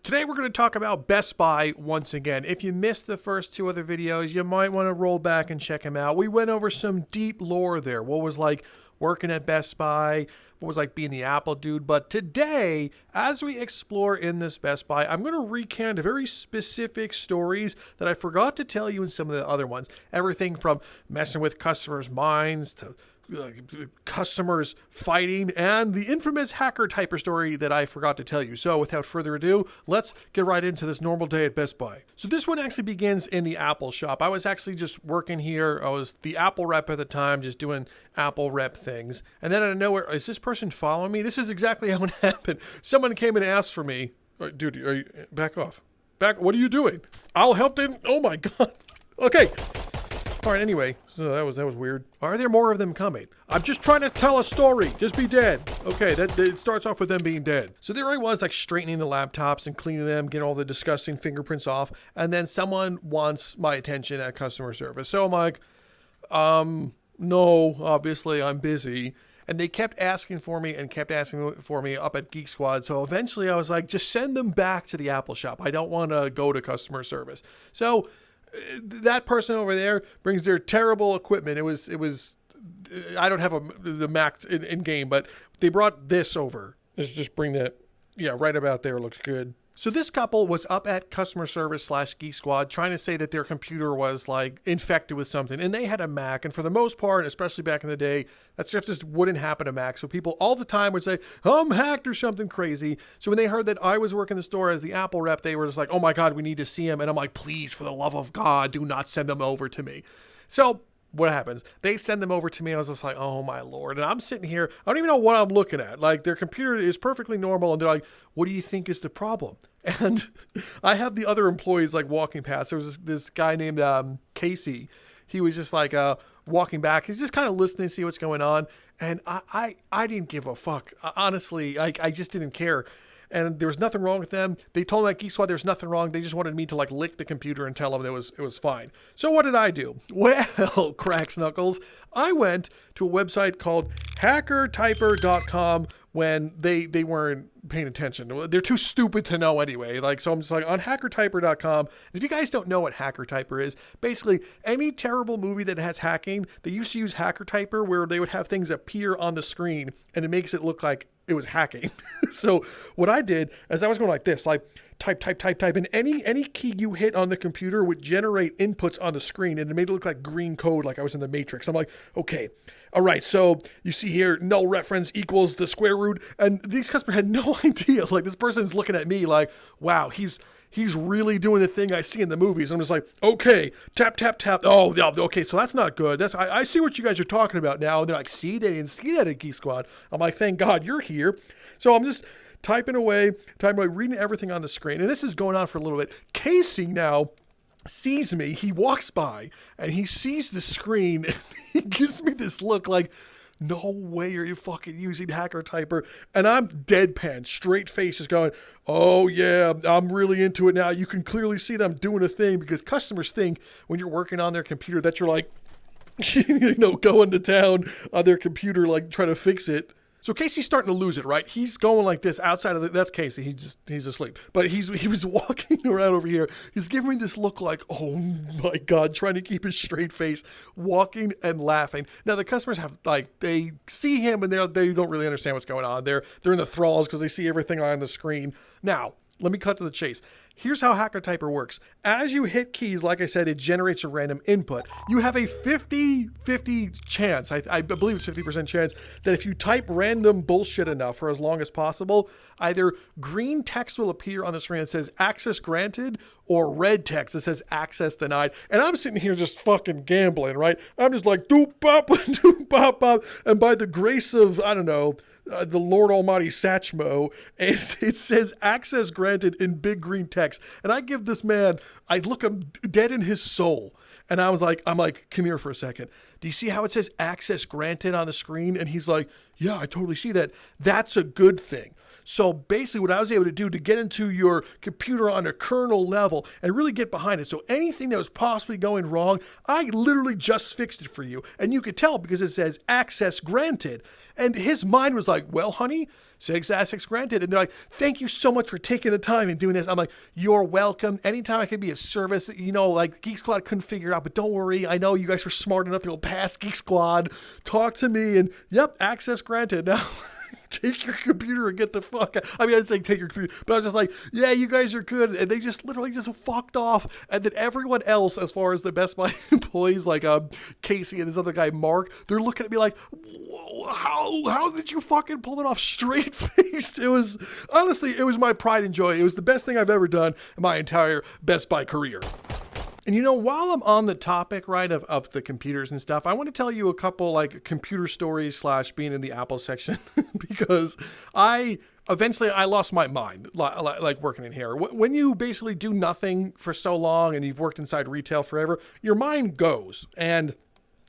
Today we're going to talk about Best Buy once again. If you missed the first two other videos, you might want to roll back and check them out. We went over some deep lore there. What was like working at Best Buy, what was like being the Apple dude. But today, as we explore in this Best Buy, I'm going to recant very specific stories that I forgot to tell you in some of the other ones. Everything from messing with customers' minds to customers fighting, and the infamous hacker typer story that I forgot to tell you. So without further ado, let's get right into this normal day at Best Buy. So this one actually begins in the Apple shop. I was actually just working here. I was the Apple rep at the time, just doing Apple rep things. And then out of nowhere, is this person following me? This is exactly how it happened. Someone came and asked for me. Dude, are you, back off. Back. What are you doing? I'll help them. Oh my God. Okay. All right, anyway, so that was weird. Are there more of them coming? I'm just trying to tell a story. Just be dead. Okay, it starts off with them being dead. So there I was, like straightening the laptops and cleaning them, getting all the disgusting fingerprints off, and then someone wants my attention at customer service. So I'm like, no, obviously I'm busy. And they kept asking for me up at Geek Squad. So eventually I was like, just send them back to the Apple shop. I don't want to go to customer service. So that person over there brings their terrible equipment. It was I don't have the Mac in game, but they brought this over. Let's just bring that. Yeah, right about there. Looks good. So this couple was up at customer service / Geek Squad trying to say that their computer was like infected with something, and they had a Mac. And for the most part, especially back in the day, that stuff just wouldn't happen to Mac. So people all the time would say, I'm hacked or something crazy. So when they heard that I was working the store as the Apple rep, they were just like, oh my God, we need to see him. And I'm like, please, for the love of God, do not send them over to me. So what happens? They send them over to me. I was just like, oh my Lord. And I'm sitting here. I don't even know what I'm looking at. Like their computer is perfectly normal. And they're like, what do you think is the problem? And I have the other employees like walking past. There was this guy named Casey. He was just like walking back. He's just kind of listening to see what's going on. And I didn't give a fuck. Honestly, I just didn't care. And there was nothing wrong with them. They told me at Geek Squad there was nothing wrong. They just wanted me to like lick the computer and tell them it was fine. So what did I do? Well, cracks knuckles, I went to a website called hackertyper.com when they weren't paying attention. They're too stupid to know anyway. So I'm just like on hackertyper.com. If you guys don't know what hackertyper is, basically any terrible movie that has hacking, they used to use hackertyper where they would have things appear on the screen and it makes it look like it was hacking. So what I did is I was going like this, like type, and any key you hit on the computer would generate inputs on the screen, and it made it look like green code, like I was in the Matrix. I'm like, okay, all right, so you see here, null reference equals the square root, and these customers had no idea. Like this person's looking at me like, wow, he's really doing the thing I see in the movies. I'm just like, okay, tap. Oh, yeah, okay, so that's not good. I see what you guys are talking about now. And they're like, see, they didn't see that at Geek Squad. I'm like, thank God you're here. So I'm just typing away, reading everything on the screen. And this is going on for a little bit. Casey now sees me. He walks by and he sees the screen. And he gives me this look like, no way are you fucking using hacker typer. And I'm deadpan, straight face, just going, oh yeah, I'm really into it now. You can clearly see that I'm doing a thing, because customers think when you're working on their computer that you're like, going to town on their computer, like trying to fix it. So Casey's starting to lose it, right? He's going like this outside of that's Casey. He's asleep. But he was walking around over here. He's giving me this look like, oh my God, trying to keep his straight face, walking and laughing. Now the customers have they see him and they don't really understand what's going on. They're in the thralls because they see everything on the screen. Now, let me cut to the chase. Here's how hackertyper works. As you hit keys, like I said, it generates a random input. You have a 50-50 chance, I believe it's 50% chance, that if you type random bullshit enough for as long as possible, either green text will appear on the screen that says access granted, or red text that says access denied. And I'm sitting here just fucking gambling, right? I'm just like, doop bop, doop bop bop. And by the grace of, I don't know, the Lord Almighty Satchmo, it says access granted in big green text. And I give this man, I look him dead in his soul. And I'm like, come here for a second. Do you see how it says access granted on the screen? And he's like, yeah, I totally see that. That's a good thing. So basically what I was able to do to get into your computer on a kernel level and really get behind it. So anything that was possibly going wrong, I literally just fixed it for you. And you could tell because it says access granted. And his mind was like, well, honey, 6 granted. And they're like, thank you so much for taking the time and doing this. I'm like, you're welcome. Anytime I can be of service, like Geek Squad couldn't figure it out, but don't worry. I know you guys were smart enough to go past Geek Squad, talk to me, and yep, access granted. Now, take your computer and get the fuck out. I mean, I didn't say take your computer, but I was just like, yeah, you guys are good. And they just literally just fucked off. And then everyone else, as far as the Best Buy employees, like Casey and this other guy, Mark, they're looking at me like, how did you fucking pull it off straight faced? It was, honestly, it was my pride and joy. It was the best thing I've ever done in my entire Best Buy career. And while I'm on the topic, right, of the computers and stuff, I want to tell you a couple like computer stories / being in the Apple section because I lost my mind like working in here. When you basically do nothing for so long and you've worked inside retail forever, your mind goes and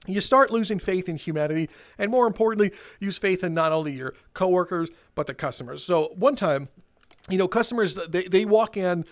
you start losing faith in humanity, and more importantly, use faith in not only your coworkers, but the customers. So one time, customers, they walk in.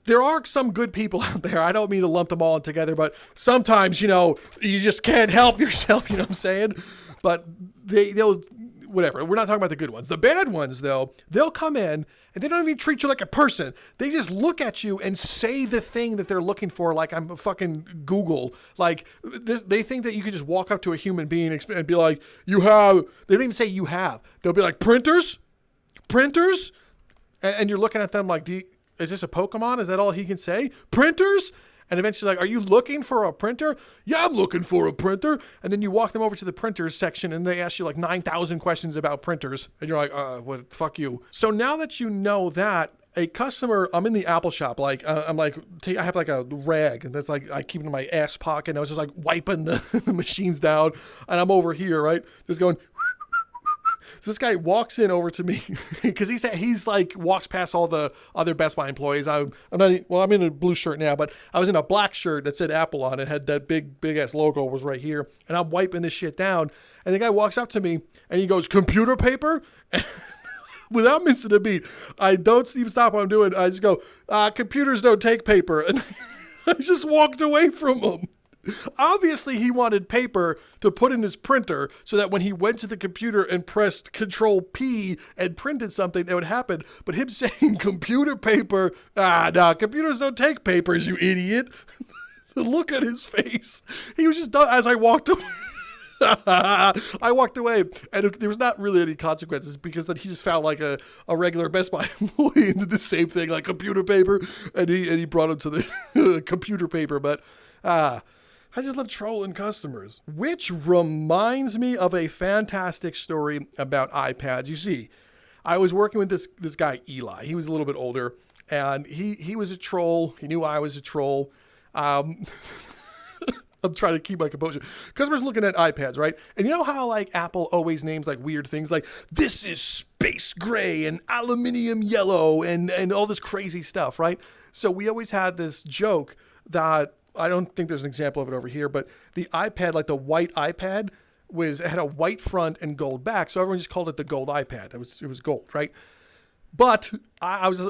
There are some good people out there. I don't mean to lump them all in together, but sometimes, you just can't help yourself, you know what I'm saying? But they'll, whatever. We're not talking about the good ones. The bad ones, though, they'll come in and they don't even treat you like a person. They just look at you and say the thing that they're looking for, like I'm fucking Google. Like, they think that you could just walk up to a human being and be like, they don't even say you have. They'll be like, printers? And you're looking at them like, is this a Pokemon? Is that all he can say? Printers? And eventually like, are you looking for a printer? Yeah, I'm looking for a printer. And then you walk them over to the printers section and they ask you like 9,000 questions about printers. And you're like, what? Fuck you. So now that you know that, a customer, I'm in the Apple shop, like, I have like a rag and that's like, I keep it in my ass pocket and I was just like wiping the machines down and I'm over here, right? Just going, so this guy walks in over to me because he's like walks past all the other Best Buy employees. I'm in a blue shirt now, but I was in a black shirt that said Apple on it, had that big ass logo was right here, and I'm wiping this shit down. And the guy walks up to me and he goes, computer paper? And without missing a beat, I don't even stop what I'm doing. I just go, computers don't take paper, and I just walked away from him. Obviously, he wanted paper to put in his printer so that when he went to the computer and pressed Control P and printed something, it would happen. But him saying computer paper, no, computers don't take papers, you idiot. The look at his face. He was just done as I walked away. I walked away, and there was not really any consequences because then he just found like a regular Best Buy employee and did the same thing, like computer paper, and he brought him to the computer paper. But I just love trolling customers, which reminds me of a fantastic story about iPads. You see, I was working with this guy, Eli. He was a little bit older, and he was a troll. He knew I was a troll. I'm trying to keep my composure. Customers looking at iPads, right? And you know how like Apple always names like weird things like this is space gray and aluminium yellow and all this crazy stuff, right? So we always had this joke that I don't think there's an example of it over here, but the iPad, like the white iPad, had a white front and gold back, so everyone just called it the gold iPad. It was gold, right? But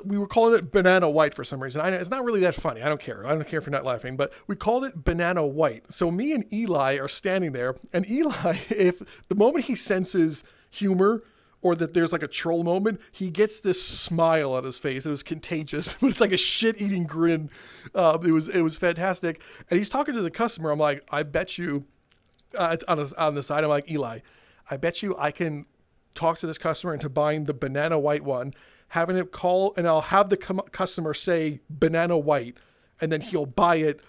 we were calling it banana white for some reason. It's not really that funny. I don't care if you're not laughing, but we called it banana white. So me and Eli are standing there, and Eli, if the moment he senses humor or that there's like a troll moment, he gets this smile on his face. It was contagious, but it's like a shit-eating grin. It was fantastic. And he's talking to the customer. I'm like, I bet you, it's on the side. I'm like, Eli, I bet you I can talk to this customer into buying the banana white one, having it call, and I'll have the customer say banana white, and then he'll buy it,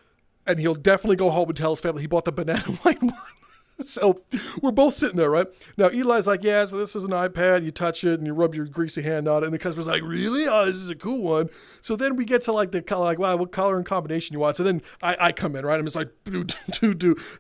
and he'll definitely go home and tell his family he bought the banana white one. So we're both sitting there, right? Now Eli's like, yeah, so this is an iPad. You touch it and you rub your greasy hand on it. And the customer's like, really? Oh, this is a cool one. So then we get to like the color, like, wow, what color and combination you want? So then I come in, right? I'm just like,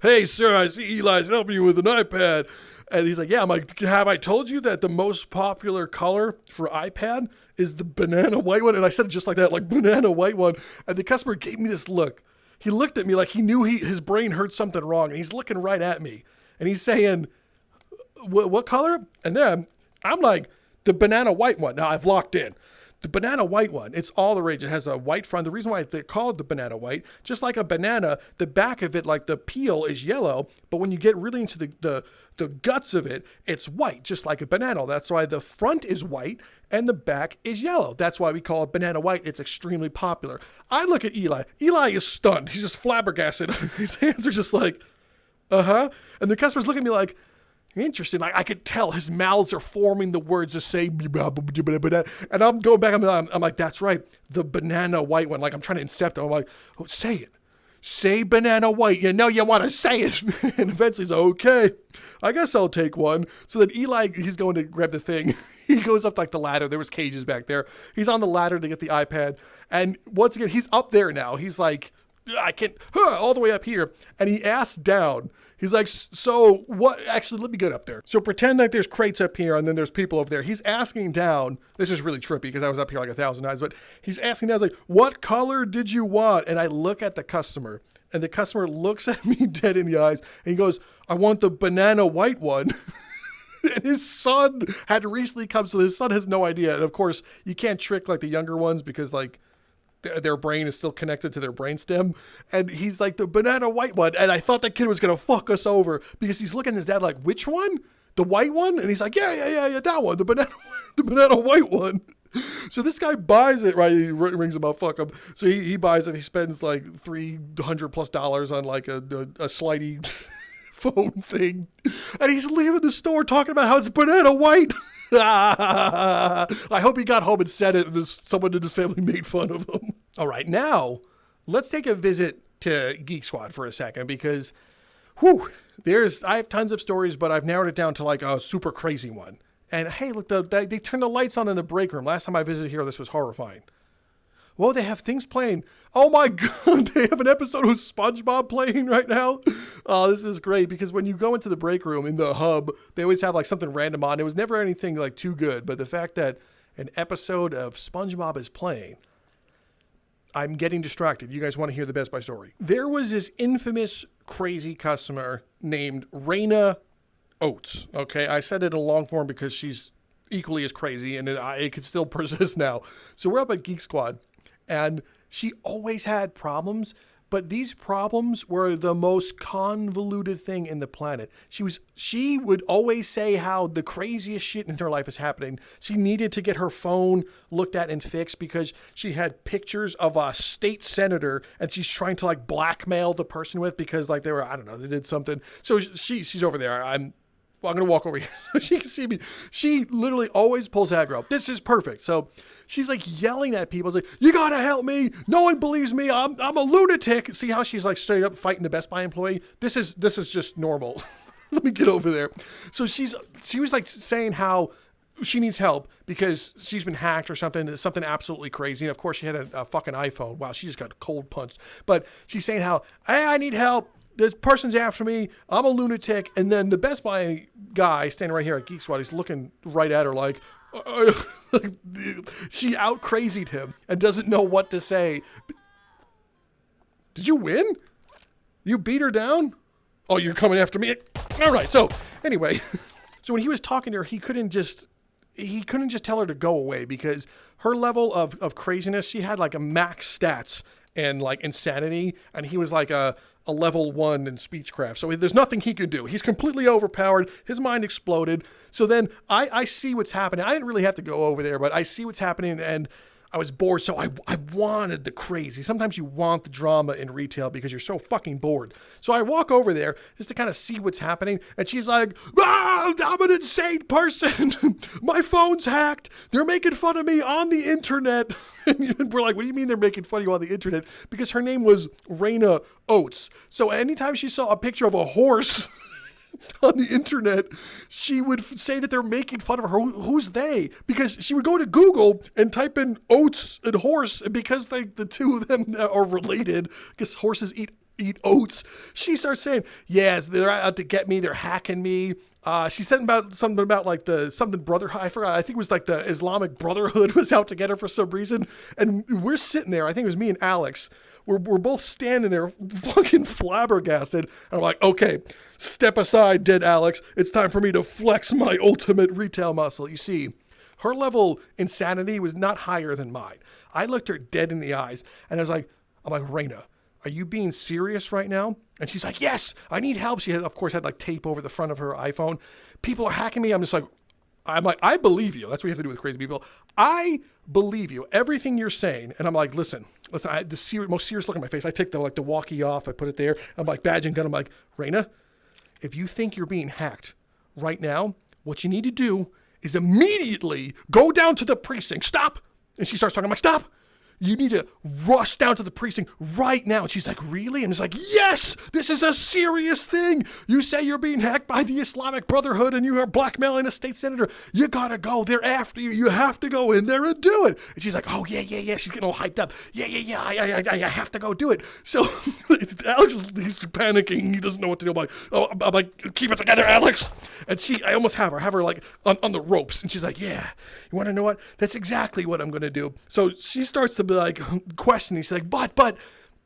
hey, sir, I see Eli's helping you with an iPad. And he's like, yeah. I'm like, have I told you that the most popular color for iPad is the banana white one? And I said it just like that, like banana white one. And the customer gave me this look. He looked at me like he knew his brain heard something wrong, and he's looking right at me. And he's saying, what color? And then I'm like, the banana white one. Now I've locked in. The banana white one, it's all the rage. It has a white front. The reason why they're called the banana white, just like a banana, the back of it, like the peel is yellow, but when you get really into the guts of it, it's white, just like a banana. That's why the front is white and the back is yellow. That's why we call it banana white. It's extremely popular. I look at Eli. Eli is stunned. He's just flabbergasted. His hands are just like, uh-huh. And the customers look at me like, interesting. I could tell his mouths are forming the words to say, and I'm going back. I'm like, that's right, the banana white one. Like I'm trying to incept him. I'm like, oh, say it. Say banana white. You know you want to say it. And eventually he's like, okay, I guess I'll take one. So then Eli, he's going to grab the thing. He goes up like the ladder. There was cages back there. He's on the ladder to get the iPad. And once again, he's up there now. He's like, I can't, all the way up here. And he asks down. He's like, so what? Actually, let me get up there. So pretend like there's crates up here and then there's people over there. He's asking down. This is really trippy because I was up here like 1,000 times, but he's asking down, like, what color did you want? And I look at the customer and the customer looks at me dead in the eyes and he goes, I want the banana white one. And his son had recently come, so his son has no idea. And of course, you can't trick like the younger ones because like, their brain is still connected to their brainstem. And he's like, the banana white one. And I thought that kid was going to fuck us over because he's looking at his dad like, which one? The white one? And he's like, yeah, that one. The banana white one. So this guy buys it, right? He rings him up, fuck him. So he buys it. He spends like $300+ on like a slidey phone thing. And he's leaving the store talking about how it's banana white. I hope he got home and said it and someone in his family made fun of him. All right, now let's take a visit to Geek Squad for a second because, I have tons of stories, but I've narrowed it down to like a super crazy one. And hey, look, they turned the lights on in the break room. Last time I visited here, this was horrifying. Well, they have things playing. Oh my God, they have an episode of SpongeBob playing right now. Oh, this is great because when you go into the break room in the hub, they always have like something random on. It was never anything like too good, but the fact that an episode of SpongeBob is playing, I'm getting distracted. You guys want to hear the Best Buy story. There was this infamous crazy customer named Raina Oates. Okay, I said it in long form because she's equally as crazy and it could still persist now. So we're up at Geek Squad. And she always had problems, but these problems were the most convoluted thing in the planet. She would always say how the craziest shit in her life is happening. She needed to get her phone looked at and fixed because she had pictures of a state senator and she's trying to like blackmail the person with because like they were, I don't know, they did something. So she's over there. I'm going to walk over here so she can see me. She literally always pulls aggro. This is perfect. So she's like yelling at people. It's like, you got to help me. No one believes me. I'm a lunatic. See how she's like straight up fighting the Best Buy employee? This is just normal. Let me get over there. So she was like saying how she needs help because she's been hacked or something absolutely crazy. And of course she had a fucking iPhone. Wow, she just got cold punched. But she's saying how, hey, I need help. This person's after me. I'm a lunatic. And then the Best Buy guy standing right here at Geek Squad, he's looking right at her like she out crazied him and doesn't know what to say. Did you win? You beat her down? Oh, you're coming after me? All right. So anyway, so when he was talking to her, he couldn't just tell her to go away because her level of craziness, she had like a max stats and like insanity. And he was like a level 1 in speechcraft. So there's nothing he could do. He's completely overpowered. His mind exploded. So then I see what's happening. I didn't really have to go over there, but I see what's happening and I was bored. So I wanted the crazy. Sometimes you want the drama in retail because you're so fucking bored. So I walk over there just to kind of see what's happening. And she's like, I'm an insane person. My phone's hacked. They're making fun of me on the internet. And we're like, what do you mean they're making fun of you on the internet? Because her name was Raina Oates. So anytime she saw a picture of a horse on the internet, she would say that they're making fun of her. Who's they? Because she would go to Google and type in oats and horse, and because the two of them are related, because horses eat oats, she starts saying, yes, they're out to get me, they're hacking me. She said something about like something brotherhood. I forgot. I think it was like the Islamic Brotherhood was out to get her for some reason. And we're sitting there. I think it was me and Alex. We're both standing there fucking flabbergasted. And I'm like, okay, step aside, dead Alex. It's time for me to flex my ultimate retail muscle. You see, Her level insanity was not higher than mine. I looked her dead in the eyes and I'm like, Raina, are you being serious right now? And she's like, yes, I need help. She had, of course, had like tape over the front of her iPhone. People are hacking me. I'm like, I believe you. That's what you have to do with crazy people. I believe you. Everything you're saying. And I'm like, listen, I had the most serious look on my face. I take the walkie off. I put it there. I'm like, badge and gun. I'm like, Raina, if you think you're being hacked right now, what you need to do is immediately go down to the precinct. Stop. And she starts talking. I'm like, stop. You need to rush down to the precinct right now. And she's like, really? And it's like, yes, this is a serious thing. You say you're being hacked by the Islamic Brotherhood and you are blackmailing a state senator. You gotta go. They're after you. You have to go in there and do it. And she's like, oh, yeah. She's getting all hyped up. Yeah. I have to go do it. So Alex he's panicking. He doesn't know what to do. I'm like, keep it together, Alex. And I almost have her like on the ropes. And she's like, yeah, you want to know what? That's exactly what I'm going to do. So she starts to be like questioning. She's like, but,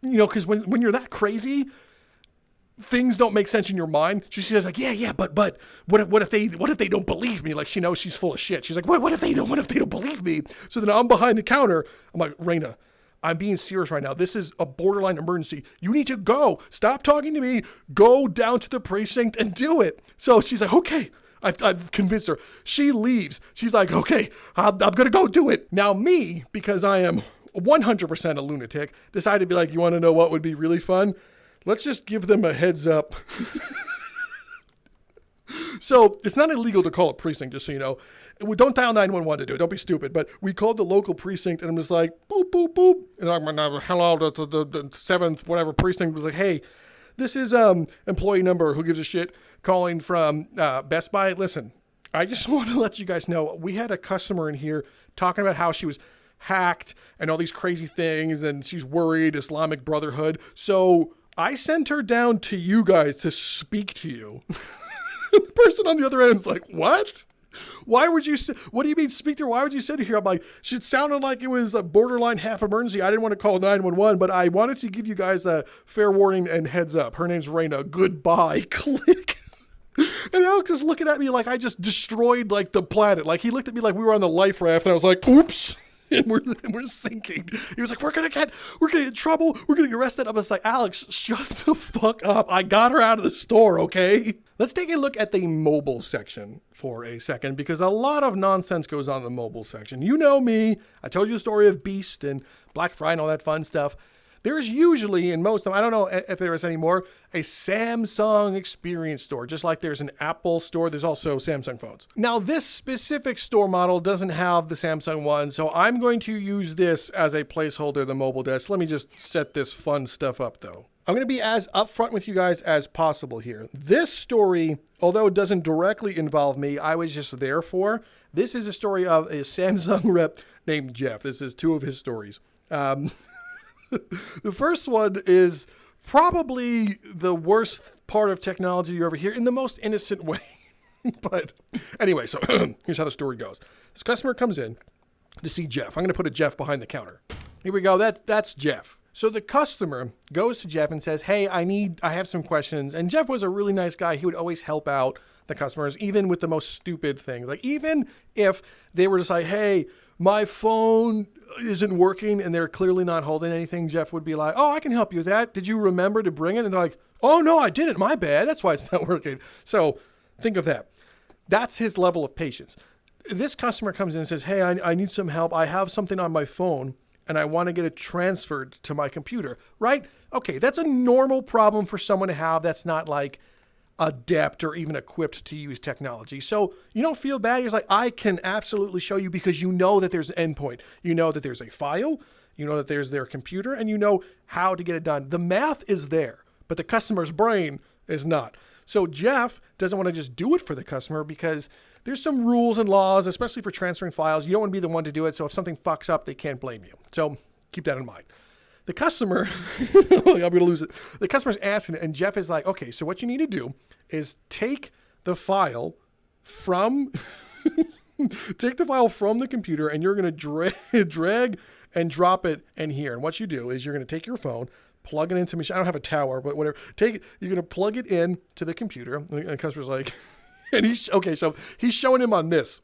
because when you're that crazy, things don't make sense in your mind. She says like, yeah, but what if they don't believe me? Like she knows she's full of shit. She's like, what if they don't believe me? So then I'm behind the counter. I'm like, Raina, I'm being serious right now. This is a borderline emergency. You need to go. Stop talking to me. Go down to the precinct and do it. So she's like, okay. I've convinced her. She leaves. She's like, okay, I'm going to go do it. Now me, because I am 100% a lunatic, decided to be like, you want to know what would be really fun? Let's just give them a heads up. So it's not illegal to call a precinct, just so you know. We don't dial 911 to do it. Don't be stupid. But we called the local precinct and it was like, boop, boop, boop. And I'm like, hello, the 7th, whatever precinct was like, hey, this is employee number, who gives a shit, calling from Best Buy. Listen, I just want to let you guys know, we had a customer in here talking about how she was hacked and all these crazy things and she's worried, Islamic Brotherhood. So I sent her down to you guys to speak to you. The person on the other end is like, what? What do you mean speak to her? Why would you sit here? I'm like, it sounded like it was a borderline half emergency. I didn't want to call 911, but I wanted to give you guys a fair warning and heads up. Her name's Raina. Goodbye. Click. And Alex is looking at me like I just destroyed like the planet. Like he looked at me like we were on the life raft and I was like, oops. And we're sinking. He was like, we're gonna get in trouble. We're gonna get arrested. I was like, Alex, shut the fuck up. I got her out of the store, okay? Let's take a look at the mobile section for a second, because a lot of nonsense goes on in the mobile section. You know me. I told you the story of Beast and Black Friday and all that fun stuff. There's usually, in most of them, I don't know if there is anymore, a Samsung experience store. Just like there's an Apple store, there's also Samsung phones. Now, this specific store model doesn't have the Samsung one, so I'm going to use this as a placeholder, the mobile desk. Let me just set this fun stuff up, though. I'm going to be as upfront with you guys as possible here. This story, although it doesn't directly involve me, I was just there for. This is a story of a Samsung rep named Jeff. This is 2 of his stories. The first one is probably the worst part of technology you ever hear in the most innocent way. But anyway, so here's how the story goes. This customer comes in to see Jeff. I'm going to put a Jeff behind the counter. Here we go. That's Jeff. So the customer goes to Jeff and says, hey, I have some questions. And Jeff was a really nice guy. He would always help out the customers, even with the most stupid things. Like even if they were just like, hey, my phone isn't working and they're clearly not holding anything, Jeff would be like, oh, I can help you with that. Did you remember to bring it? And they're like, oh, no, I didn't. My bad. That's why it's not working. So think of that. That's his level of patience. This customer comes in and says, hey, I need some help. I have something on my phone and I want to get it transferred to my computer, right? Okay, that's a normal problem for someone to have that's not like adept or even equipped to use technology. So you don't feel bad. You're like, I can absolutely show you, because you know that there's an endpoint. You know that there's a file. You know that there's their computer, and you know how to get it done. The math is there, but the customer's brain is not. So Jeff doesn't want to just do it for the customer, because there's some rules and laws, especially for transferring files. You don't want to be the one to do it. So if something fucks up, they can't blame you. So keep that in mind. The customer, I'm going to lose it. The customer's asking it, and Jeff is like, okay, so what you need to do is take the file from the computer, and you're going to drag and drop it in here. And what you do is you're going to take your phone, plug it into machine. I don't have a tower, but whatever. You're going to plug it in to the computer. And the customer's like, and so he's showing him on this.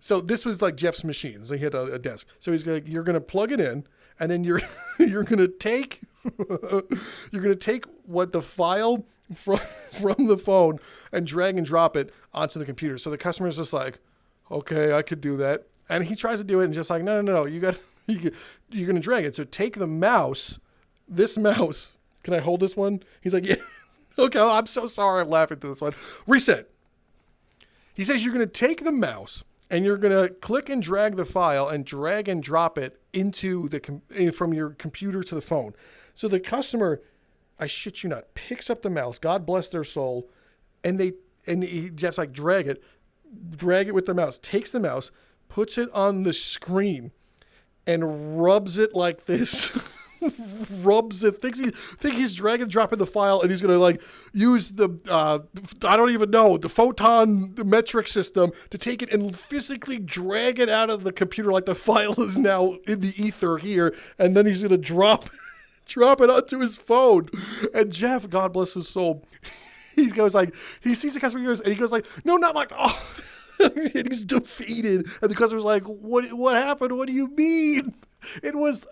So this was like Jeff's machine. So he had a desk. So he's like, you're going to plug it in, and then you're you're going to take what the file from the phone and drag and drop it onto the computer. So the customer's just like, okay, I could do that. And he tries to do it and just like, no, you're going to drag it. So take the mouse, this mouse. Can I hold this one? He's like, yeah. Okay, I'm so sorry. I'm laughing at this one. Reset. He says you're going to take the mouse and you're going to click and drag the file and drag and drop it into from your computer to the phone. So the customer, I shit you not, picks up the mouse. God bless their soul. And Jeff's like, drag it with the mouse, takes the mouse, puts it on the screen and rubs it like this. Rubs it, think he's drag and dropping the file, and he's gonna like use the I don't even know, the photon metric system to take it and physically drag it out of the computer like the file is now in the ether here, and then he's gonna drop it onto his phone. And Jeff, God bless his soul, he goes like, he sees the customer and he goes like, no, not like, oh. And he's defeated, and the customer's like, what happened? What do you mean? It was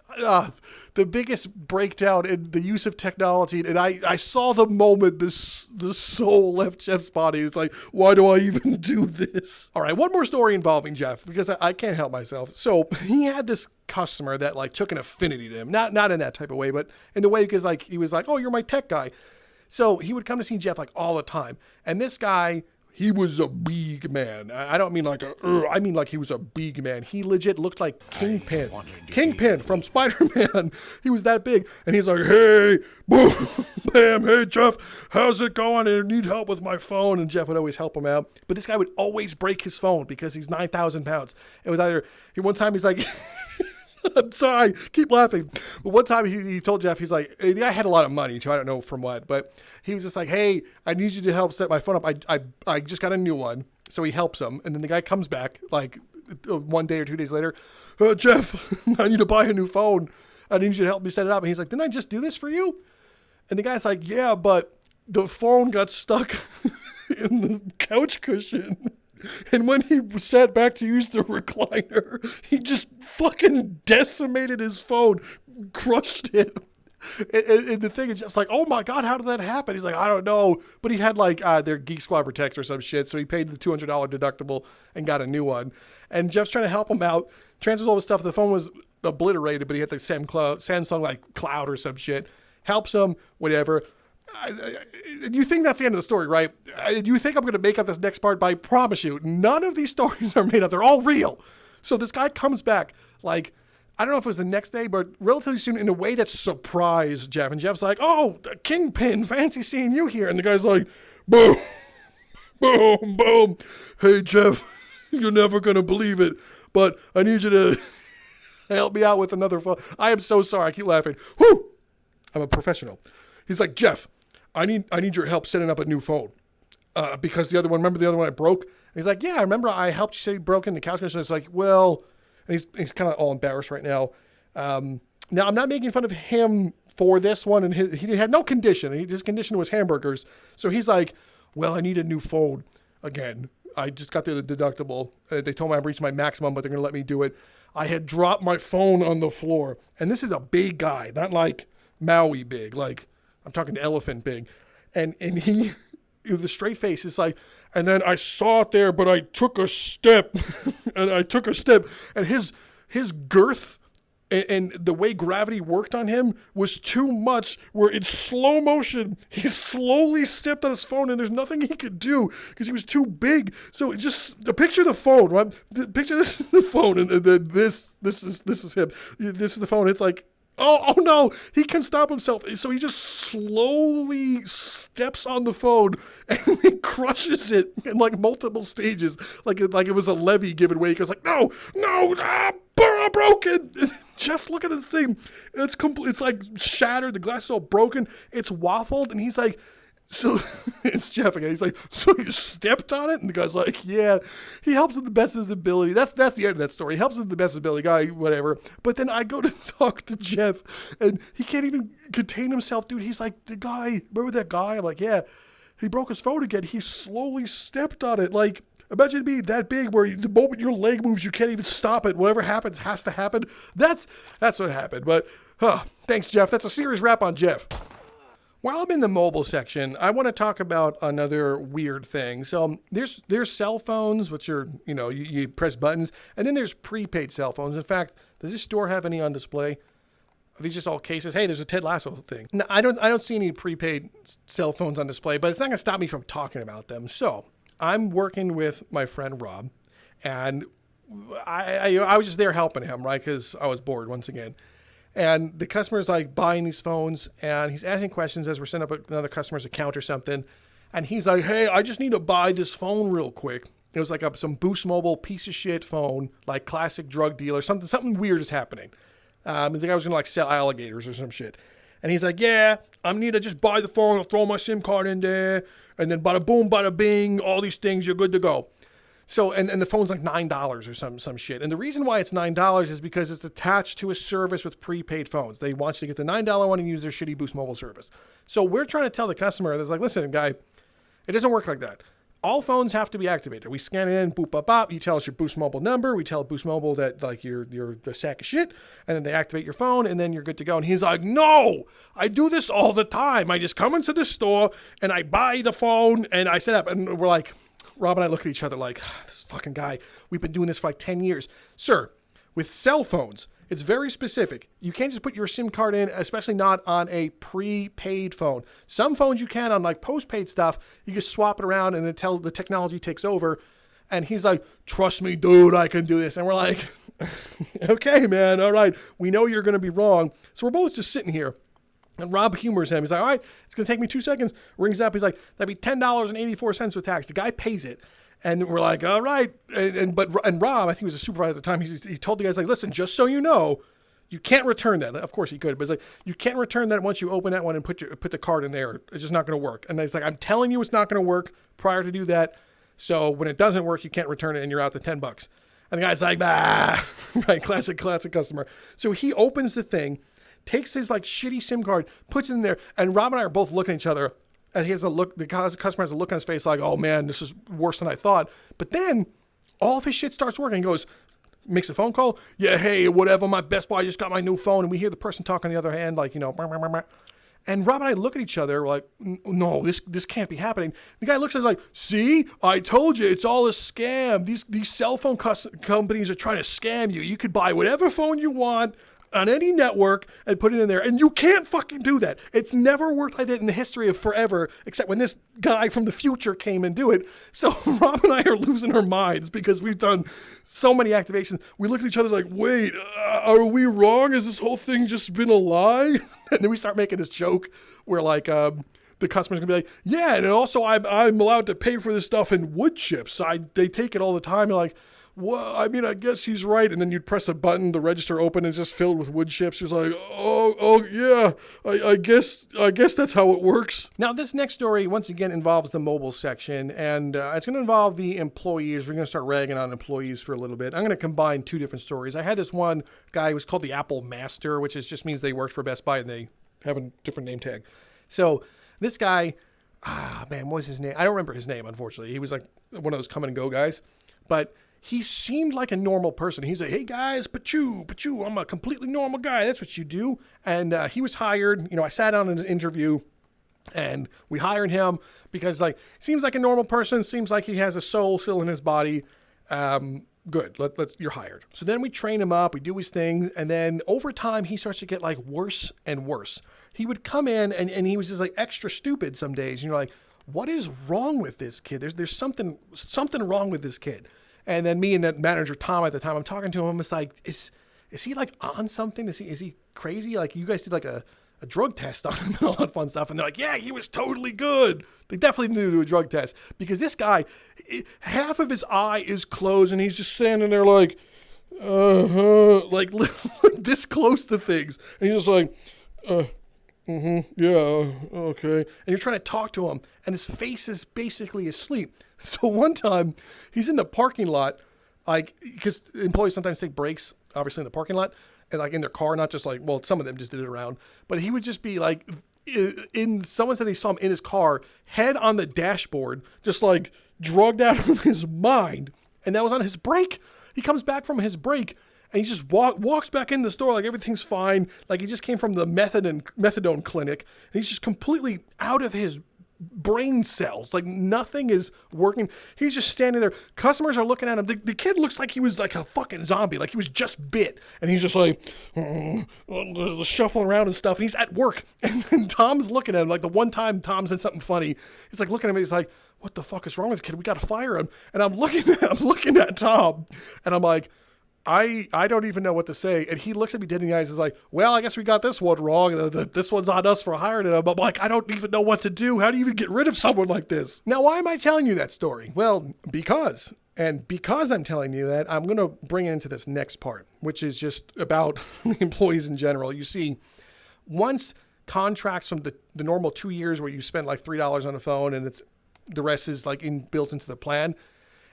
the biggest breakdown in the use of technology, and I saw the moment the soul left Jeff's body. It's like, why do I even do this? All right, one more story involving Jeff, because I can't help myself. So he had this customer that like took an affinity to him, not in that type of way, but in the way because like he was like, oh, you're my tech guy. So he would come to see Jeff like all the time, and this guy, he was a big man. I don't mean like I mean like he was a big man. He legit looked like Kingpin from Spider-Man. He was that big. And he's like, hey, boom, bam, hey, Jeff, how's it going? I need help with my phone. And Jeff would always help him out. But this guy would always break his phone because he's 9,000 pounds. It was either, one time he's like, I'm sorry, keep laughing. But one time he told Jeff, he's like, the guy had a lot of money too. I don't know from what, but he was just like, hey, I need you to help set my phone up. I just got a new one. So he helps him. And then the guy comes back like 1 day or 2 days later. Jeff, I need to buy a new phone. I need you to help me set it up. And he's like, didn't I just do this for you? And the guy's like, yeah, but the phone got stuck in the couch cushion. And when he sat back to use the recliner, he just fucking decimated his phone, crushed it. And the thing is just like, oh my God, how did that happen? He's like, I don't know. But he had like their Geek Squad Protect or some shit. So he paid the $200 deductible and got a new one. And Jeff's trying to help him out, transfers all the stuff. The phone was obliterated, but he had the Samsung like cloud or some shit. Helps him, whatever. You think that's the end of the story, right? You think I'm going to make up this next part, but I promise you, none of these stories are made up. They're all real. So this guy comes back, like, I don't know if it was the next day, but relatively soon in a way that surprised Jeff. And Jeff's like, oh, Kingpin, fancy seeing you here. And the guy's like, boom, boom, boom. Hey, Jeff, you're never going to believe it, but I need you to help me out with another phone. I am so sorry. I keep laughing. Whew! I'm a professional. He's like, Jeff, I need your help setting up a new phone. Because remember the other one I broke? And he's like, yeah, I remember I helped you say you broke in the couch cushion. It's like, well, and he's kind of all embarrassed right now. Now I'm not making fun of him for this one, and he had no condition. His condition was hamburgers. So he's like, well, I need a new phone again. I just got the deductible. They told me I've reached my maximum, but they're going to let me do it. I had dropped my phone on the floor. And this is a big guy, not like Maui big, like I'm talking elephant big. And he, with a straight face, is like, and then I saw it there, but I took a step. And his girth and the way gravity worked on him was too much, where in slow motion, he slowly stepped on his phone and there's nothing he could do because he was too big. So just picture the phone, right? Picture this is the phone, and then this is him. This is the phone. It's like, oh no, he can stop himself. So he just slowly steps on the phone and he crushes it in like multiple stages. Like it was a levee giving way. He goes like, no, broken. Jeff, look at this thing. It's like shattered. The glass is all broken. It's waffled. And he's like, so it's Jeff again. He's like, so you stepped on it? And the guy's like, yeah. He helps with the best of his ability. That's the end of that story. He helps with the best of his ability, guy, whatever. But then I go to talk to Jeff, and he can't even contain himself, dude. He's like, the guy, remember that guy? I'm like, yeah. He broke his phone again. He slowly stepped on it. Like, Imagine being that big where the moment your leg moves, you can't even stop it. Whatever happens has to happen. That's what happened. But thanks, Jeff. That's a serious wrap on Jeff. While I'm in the mobile section, I want to talk about another weird thing. So there's cell phones, which are, you press buttons, and then there's prepaid cell phones. In fact, does this store have any on display? Are these just all cases? Hey, there's a Ted Lasso thing. No, I don't see any prepaid cell phones on display, but it's not going to stop me from talking about them. So I'm working with my friend Rob, and I was just there helping him, right? Because I was bored once again. And the customer's like buying these phones, and he's asking questions as we're setting up another customer's account or something. And he's like, hey, I just need to buy this phone real quick. It was like some Boost Mobile piece of shit phone, like classic drug dealer. Something weird is happening. I think I was going to sell alligators or some shit. And he's like, yeah, I need to just buy the phone. I'll throw my SIM card in there. And then bada boom, bada bing, all these things, you're good to go. So, and the phone's like $9 or some shit. And the reason why it's $9 is because it's attached to a service with prepaid phones. They want you to get the $9 one and use their shitty Boost Mobile service. So we're trying to tell the customer, that's like, listen, guy, it doesn't work like that. All phones have to be activated. We scan it in, boop, bop, bop. You tell us your Boost Mobile number. We tell Boost Mobile that you're a sack of shit, and then they activate your phone, and then you're good to go. And he's like, no, I do this all the time. I just come into the store and I buy the phone and I set up. And we're like, Rob and I look at each other like, this fucking guy, we've been doing this for 10 years. Sir, with cell phones, it's very specific. You can't just put your SIM card in, especially not on a prepaid phone. Some phones you can on postpaid stuff. You just swap it around and until the technology takes over. And he's like, trust me, dude, I can do this. And we're like, okay, man, all right. We know you're going to be wrong. So we're both just sitting here. And Rob humors him. He's like, all right, it's going to take me 2 seconds. Rings up. He's like, that'd be $10.84 with tax. The guy pays it. And we're like, all right. And Rob, I think he was a supervisor at the time. He told the guys, like, listen, just so you know, you can't return that. Of course he could, but it's like, you can't return that once you open that one and put the card in there. It's just not going to work. And it's like, I'm telling you it's not going to work prior to do that. So when it doesn't work, you can't return it and you're out the $10. And the guy's like, bah, right? Classic customer. So he opens the thing, takes his shitty SIM card, puts it in there. And Rob and I are both looking at each other. And he has a look, the customer has a look on his face like, oh man, this is worse than I thought. But then all of his shit starts working. He goes, makes a phone call. Yeah, hey, whatever, my Bestbuy just got my new phone. And we hear the person talk on the other hand, like, bah, bah, bah, bah. And Rob and I look at each other like, no, this can't be happening. The guy looks at us like, see, I told you, it's all a scam. These cell phone companies are trying to scam you. You could buy whatever phone you want on any network and put it in there. And you can't fucking do that. It's never worked like that in the history of forever, except when this guy from the future came and do it. So Rob and I are losing our minds because we've done so many activations. We look at each other like, wait, are we wrong? Has this whole thing just been a lie? And then we start making this joke where the customer's gonna be like, yeah, and also I'm allowed to pay for this stuff in Woodchips. They take it all the time. And like, well, I mean, I guess he's right. And then you'd press a button, the register open, and it's just filled with wood chips. He's like, oh yeah, I guess that's how it works. Now, this next story, once again, involves the mobile section, and it's going to involve the employees. We're going to start ragging on employees for a little bit. I'm going to combine two different stories. I had this one guy who was called the Apple Master, which just means they worked for Best Buy, and they have a different name tag. So this guy, what was his name? I don't remember his name, unfortunately. He was like one of those come and go guys, but he seemed like a normal person. He's like, hey guys, pachoo, I'm a completely normal guy. That's what you do. And he was hired. I sat down in his interview and we hired him because seems like a normal person. Seems like he has a soul still in his body. Good. You're hired. So then we train him up. We do his thing. And then over time, he starts to get worse and worse. He would come in and he was just extra stupid some days. And you're like, what is wrong with this kid? There's something wrong with this kid. And then me and that manager, Tom, at the time, I'm talking to him. I'm just like, is he on something? Is he crazy? You guys did a drug test on him and all that fun stuff. And they're like, yeah, he was totally good. They definitely need to do a drug test because this guy, half of his eye is closed and he's just standing there this close to things. And he's just like, yeah, okay. And you're trying to talk to him and his face is basically asleep. So one time he's in the parking lot, because employees sometimes take breaks, obviously in the parking lot and in their car, not just some of them just did it around, but he would just be someone said they saw him in his car, head on the dashboard, just like drugged out of his mind. And that was on his break. He comes back from his break and he just walks back in the store like everything's fine. Like he just came from the methadone clinic. And he's just completely out of his brain cells. Like nothing is working. He's just standing there. Customers are looking at him. The kid looks like he was like a fucking zombie. Like he was just bit. And he's just like shuffling around and stuff. And he's at work. And then Tom's looking at him. Like the one time Tom said something funny, he's like looking at him. He's like, what the fuck is wrong with the kid? We got to fire him. And I'm looking at Tom and I'm like, I don't even know what to say. And he looks at me dead in the eyes and is like, well, I guess we got this one wrong. This one's on us for hiring him. I'm like, I don't even know what to do. How do you even get rid of someone like this? Now, why am I telling you that story? Well, because I'm telling you that, I'm going to bring it into this next part, which is just about the employees in general. You see, once contracts from the normal 2 years where you spend like $3 on a phone and the rest is like built into the plan,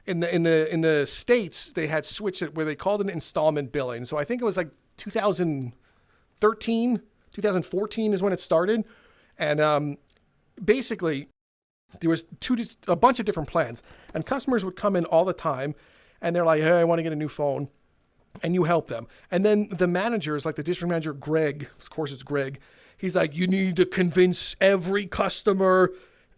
in the States, they had switched it where they called it installment billing. So I think it was like 2013, 2014 is when it started. And basically, there was a bunch of different plans. And customers would come in all the time, and they're like, hey, I want to get a new phone. And you help them. And then the managers, like the district manager, Greg, of course it's Greg, he's like, you need to convince every customer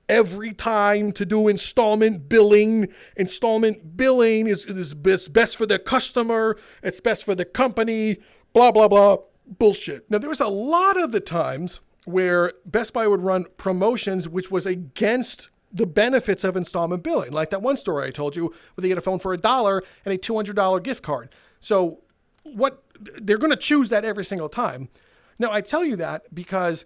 every time to do installment billing. Installment billing is best for the customer. It's best for the company. Blah, blah, blah. Bullshit. Now, there was a lot of the times where Best Buy would run promotions which was against the benefits of installment billing. Like that one story I told you where they get a phone for $1 and a $200 gift card. So they're going to choose that every single time. Now, I tell you that because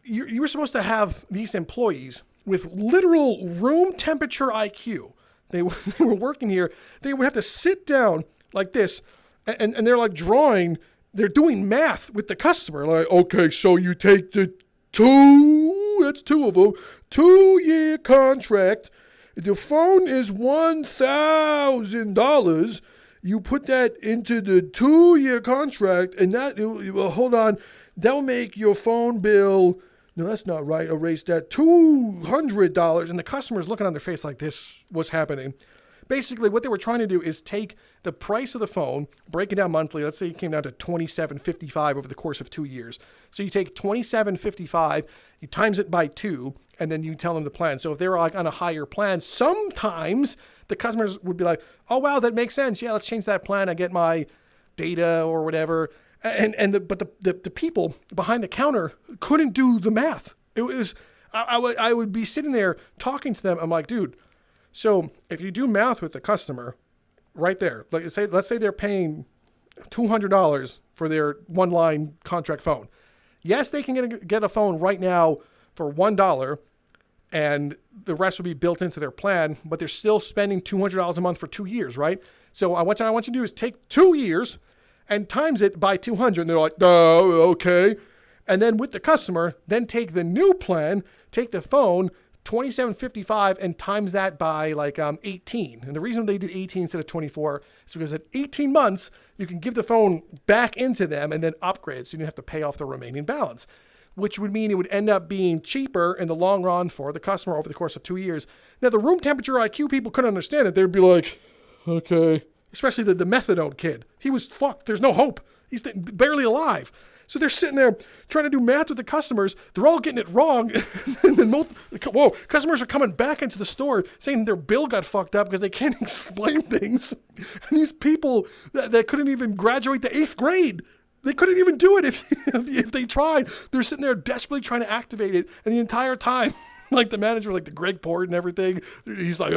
you were supposed to have these employees with literal room temperature IQ. They were working here. They would have to sit down like this, and they're like drawing. They're doing math with the customer. Like, okay, so you take that's two of them, 2-year contract. The phone is $1,000. You put that into the 2-year contract, and hold on, that'll make your phone bill. No, that's not right. Erase that. $200. And the customer's looking on their face like this. What's happening? Basically, what they were trying to do is take the price of the phone, break it down monthly. Let's say it came down to $27.55 over the course of 2 years. So you take $27.55, you times it by 2, and then you tell them the plan. So if they were like on a higher plan, sometimes the customers would be like, oh, wow, that makes sense. Yeah, let's change that plan. I get my data or whatever. But the people behind the counter couldn't do the math. It was I would be sitting there talking to them. I'm like, dude, so if you do math with the customer, right there, like let's say they're paying $200 for their one-line contract phone. Yes, they can get a phone right now for $1, and the rest will be built into their plan. But they're still spending $200 a month for 2 years, right? So what I want you to do is take 2 years and times it by 200. And they're like, oh, okay. And then with the customer, then take the new plan, take the phone, $27.55, and times that by like 18. And the reason they did 18 instead of 24 is because at 18 months, you can give the phone back into them and then upgrade. So you don't have to pay off the remaining balance, which would mean it would end up being cheaper in the long run for the customer over the course of 2 years. Now, the room temperature IQ people couldn't understand it. They'd be like, okay. Especially the methadone kid. He was fucked. There's no hope. He's barely alive. So they're sitting there trying to do math with the customers. They're all getting it wrong. And then, customers are coming back into the store saying their bill got fucked up because they can't explain things. And these people that couldn't even graduate to 8th grade, they couldn't even do it if they tried. They're sitting there desperately trying to activate it. And the entire time, like the manager, like the Greg Port and everything, he's like,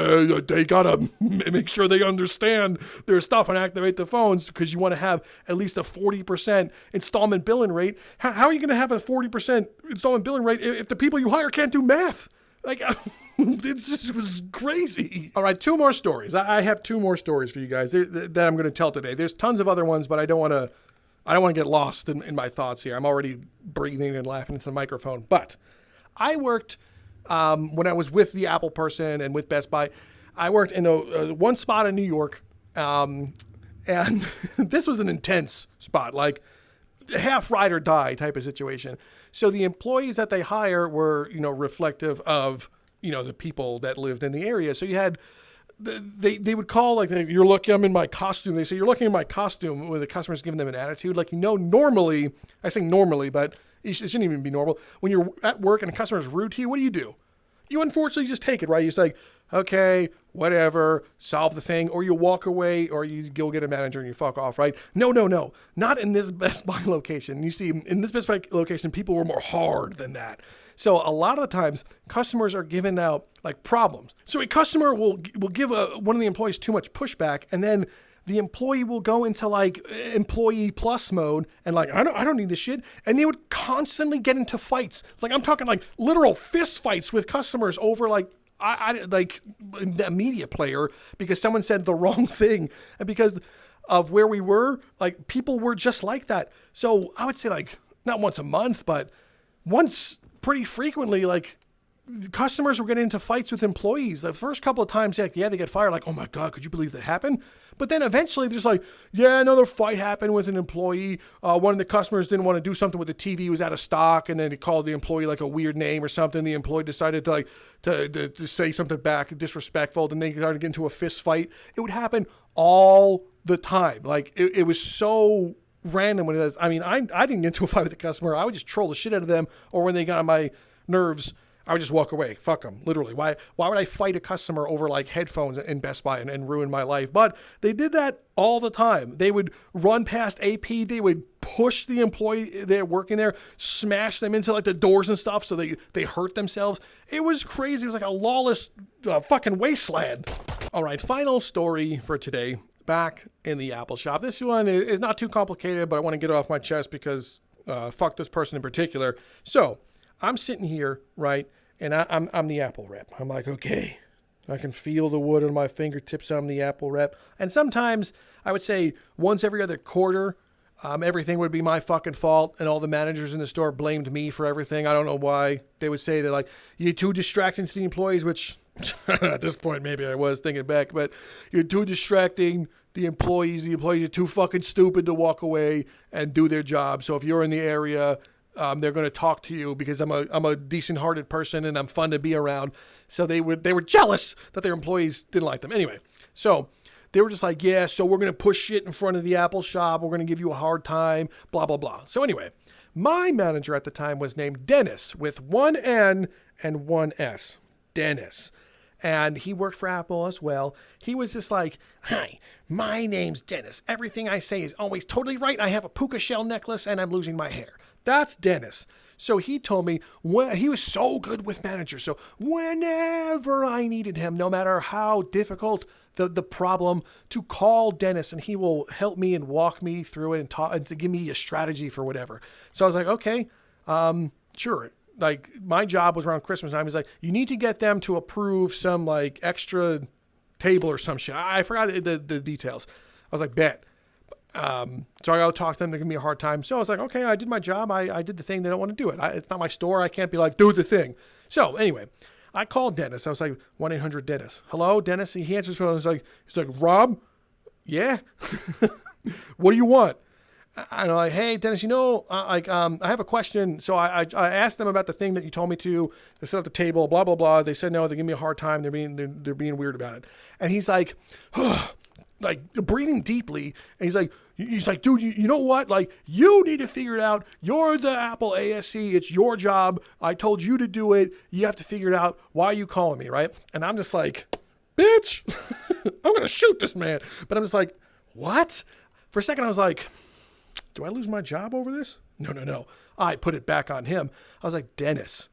they gotta make sure they understand their stuff and activate the phones because you want to have at least a 40% installment billing rate. How are you going to have a 40% installment billing rate if the people you hire can't do math? Like, it was crazy. All right, 2 more stories. I have 2 more stories for you guys that I'm going to tell today. There's tons of other ones, but I don't want to get lost in my thoughts here. I'm already breathing and laughing into the microphone. But I worked. When I was with the Apple person and with Best Buy, I worked in one spot in New York, and this was an intense spot. Like, half ride or die type of situation. So the employees that they hire were, reflective of, the people that lived in the area. So you had, they would call, like, you're lucky I'm in my costume. They say, you're lucky in my costume, when the customer's giving them an attitude. Like, normally, I say normally, but it shouldn't even be normal. When you're at work and a customer's rude to you, what do? You unfortunately just take it, right? You're just like, okay, whatever, solve the thing, or you walk away, or you go get a manager and you fuck off, right? No. Not in this Best Buy location. You see, in this Best Buy location, people were more hard than that. So a lot of the times, customers are given out like problems. So a customer will give one of the employees too much pushback, and then the employee will go into like employee plus mode and like, I don't need this shit. And they would constantly get into fights. Like, I'm talking like literal fist fights with customers over like, I like the media player, because someone said the wrong thing, and because of where we were, like, people were just like that. So I would say, like, not once a month, but once pretty frequently, like, customers were getting into fights with employees. The first couple of times, like, yeah, they get fired. Like, oh my God, could you believe that happened? But then eventually there's like, yeah, another fight happened with an employee. One of the customers didn't want to do something with the TV, was out of stock, and then he called the employee like a weird name or something. The employee decided to like to say something back, disrespectful. Then they started to get into a fist fight. It would happen all the time. Like, it was so random when it was. I mean, I didn't get into a fight with the customer. I would just troll the shit out of them, or when they got on my nerves, I would just walk away. Fuck them, literally. Why would I fight a customer over like headphones in Best Buy and ruin my life? But they did that all the time. They would run past AP. They would push the employee they're working there, smash them into like the doors and stuff, so they hurt themselves. It was crazy. It was like a lawless fucking wasteland. All right, final story for today. Back in the Apple shop. This one is not too complicated, but I want to get it off my chest because fuck this person in particular. So I'm sitting here, right, and I'm the Apple rep. I'm like, okay, I can feel the wood on my fingertips. I'm the Apple rep. And sometimes I would say once every other quarter, everything would be my fucking fault, and all the managers in the store blamed me for everything. I don't know why. They would say that, like, you're too distracting to the employees, which at this point maybe I was thinking back, but you're too distracting. The employees are too fucking stupid to walk away and do their job. So if you're in the area, they're going to talk to you because I'm a decent-hearted person and I'm fun to be around. So they were jealous that their employees didn't like them. Anyway, so they were just like, yeah, so we're going to push shit in front of the Apple shop. We're going to give you a hard time, blah, blah, blah. So anyway, my manager at the time was named Denis, with one N and one S. Denis. And he worked for Apple as well. He was just like, hi, my name's Denis. Everything I say is always totally right. I have a puka shell necklace and I'm losing my hair. That's Denis. So he told me, he was so good with managers. So whenever I needed him, no matter how difficult the problem, to call Denis, and he will help me and walk me through it and talk and to give me a strategy for whatever. So I was like, okay, sure. Like, my job was around Christmas time. He's like, you need to get them to approve some like extra table or some shit. I forgot the details. I was like, bet. So I got to talk to them. They're going to give me a hard time. So I was like, okay, I did my job. I did the thing. They don't want to do it. It's not my store. I can't be like, do the thing. So anyway, I called Denis. I was like, 1-800-Denis. Hello, Denis. He answers the phone. He's like, Rob? Yeah? What do you want? And I'm like, hey, Denis, I have a question. So I asked them about the thing that you told me to. They set up the table, blah, blah, blah. They said no. They give me a hard time. They're being weird about it. And he's like, like, breathing deeply. And he's like, dude, you know what? Like, you need to figure it out. You're the Apple ASC. It's your job. I told you to do it. You have to figure it out. Why are you calling me, right? And I'm just like, bitch, I'm going to shoot this man. But I'm just like, what? For a second, I was like, do I lose my job over this? No. I put it back on him. I was like, Denis,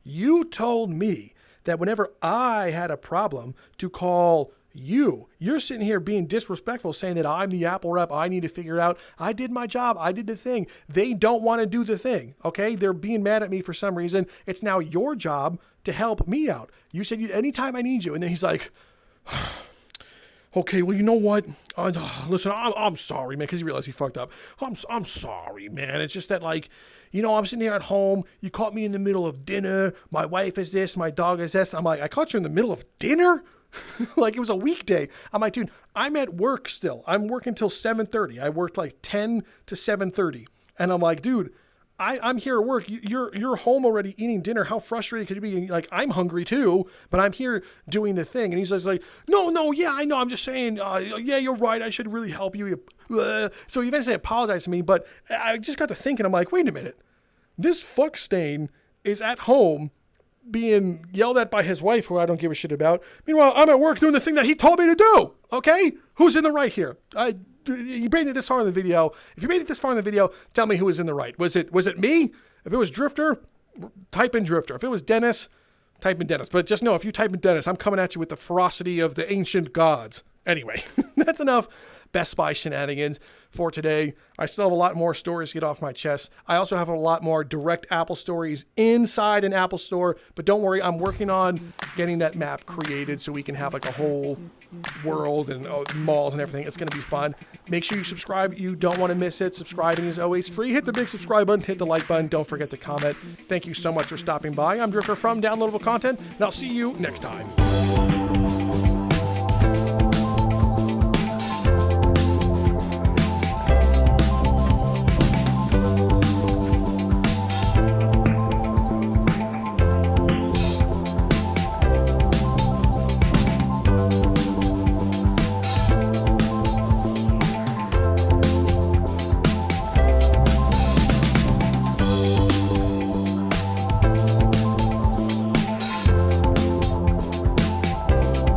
you told me that whenever I had a problem to call you. You're sitting here being disrespectful, saying that I'm the Apple rep. I need to figure it out. I did my job. I did the thing. They don't want to do the thing. Okay. They're being mad at me for some reason. It's now your job to help me out. You said anytime I need you. And then he's like, okay, well, you know what? Listen, I'm sorry, man, because he realized he fucked up. I'm sorry, man. It's just that, like, I'm sitting here at home. You caught me in the middle of dinner. My wife is this. My dog is this. I'm like, I caught you in the middle of dinner? Like, it was a weekday. I'm like, dude, I'm at work still. I'm working till 7:30. I worked like 10 to 7:30. And I'm like, dude, I'm here at work. You're home already eating dinner. How frustrated could you be? And like, I'm hungry too, but I'm here doing the thing. And he's just like, no, yeah, I know. I'm just saying, yeah, you're right. I should really help you. So he eventually apologized to me, but I just got to thinking, I'm like, wait a minute. This fuck stain is at home being yelled at by his wife, who I don't give a shit about. Meanwhile, I'm at work doing the thing that he told me to do. Okay? Who's in the right here? You made it this far in the video. If you made it this far in the video, tell me who was in the right. Was it me? If it was Drifter, type in Drifter. If it was Dennis, type in Dennis. But just know, if you type in Dennis, I'm coming at you with the ferocity of the ancient gods. Anyway, that's enough Best Buy shenanigans for today. I still have a lot more stories to get off my chest. I also have a lot more direct Apple stories inside an Apple store, but don't worry, I'm working on getting that map created so we can have like a whole world and malls and everything. It's going to be fun. Make sure you subscribe. You don't want to miss it. Subscribing is always free. Hit the big subscribe button, hit the like button. Don't forget to comment. Thank you so much for stopping by. I'm Drifter from Downloadable Content, and I'll see you next time.